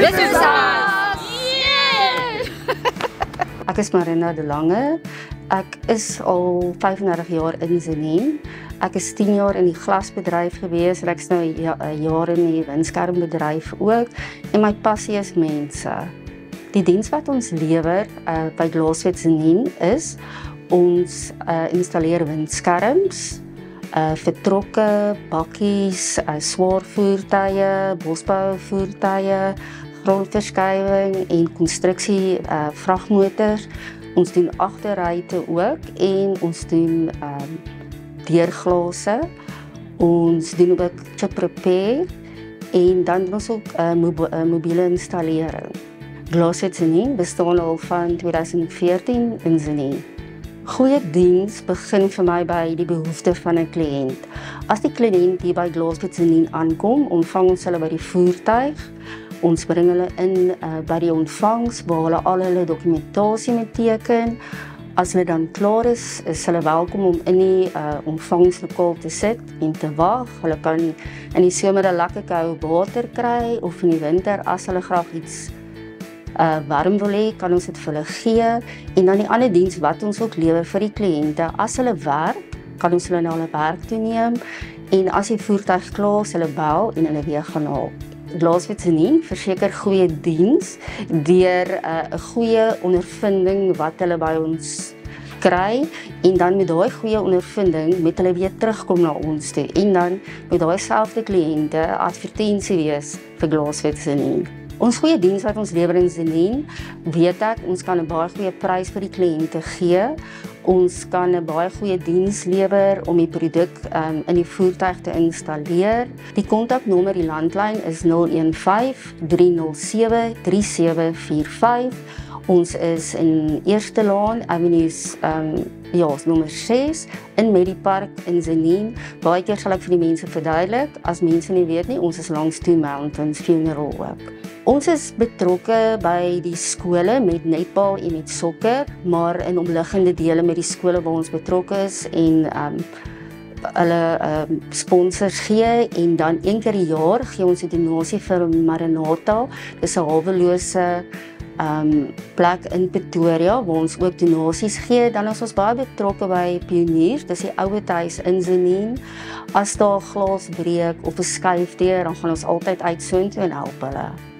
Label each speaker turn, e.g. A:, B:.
A: Dis ons!
B: Ek is Marina de Lange. Ek is al 35 jaar in Zenien. Ek is 10 jaar in die glasbedryf gewees en ek is nou 'n jaar in die windskermbedryf ook. En my passie is mense. Die diens wat ons lewer by Glaswet Zenien is ons installeer windskerms, vertrokke, bakkies, swaar voertuie, bosbouvoertuie, grondverskywing en konstruksie vragmotors. Ons doen agterruite ook en ons doen deurglase. Ons doen ook chip repair en dan doen ons ook mobiele installering. Glaswet Zenien bestaan al van 2014 in Zenien. Goeie diens begin vir my by die behoefte van 'n kliënt. As die kliënt hier by Glaswet Zenien aankom, ontvang ons hulle by die voertuig. Ons bring hulle in by die ontvangs waar hulle al hulle dokumentasie moet teken. As hulle dan klaar is hulle welkom om in die ontvangslokaal te sit en te wag. Hulle kan in die somer 'n lekker koue water kry of in die winter as hulle graag iets warm wil hê, kan ons dit vir hulle gee. En dan die ander diens wat ons ook lewer vir die kliënte, as hulle werk, kan ons hulle na hulle werk toe neem en as die voertuig klaar is, hulle bel en hulle weer gaan haal. Glaswet Zenien verseker goeie diens deur 'n goeie ondervinding wat hulle by ons kry en dan met daai goeie ondervinding met hulle weer terugkom na ons toe en dan met daai selfde kliënte advertensie wees vir Glaswet Zenien. Ons goeie diens wat ons lewer in Zenien, weet ek, ons kan 'n baie goeie prys vir die kliënte gee. Ons kan 'n baie goeie diens lewer om die produk in die voertuig te installeer. Die kontaknommer, die landlyn is 015 307 3745. Ons is in Eerste Laan, Avenues nommer 6 in Mediepark in Zenien. Baie keer sal ek vir die mense verduidelik, as mense nie weet nie, ons is langs Two Mountains Funeral ook. Ons is betrokke by die skole met netbal en met sokker, maar in omliggende dele met die skole waar ons betrokke is en hulle sponsors gee en dan een keer die jaar gee ons 'n donasie vir Maranatha. Dis 'n hawelose plek in Pretoria waar ons ook donasies gee. Dan is ons baie betrokke by Pioniers, dis die ouerhuis in Zenien. As daar glas breek of 'n skuifdeur, dan gaan ons altyd uit soontoe en help hulle.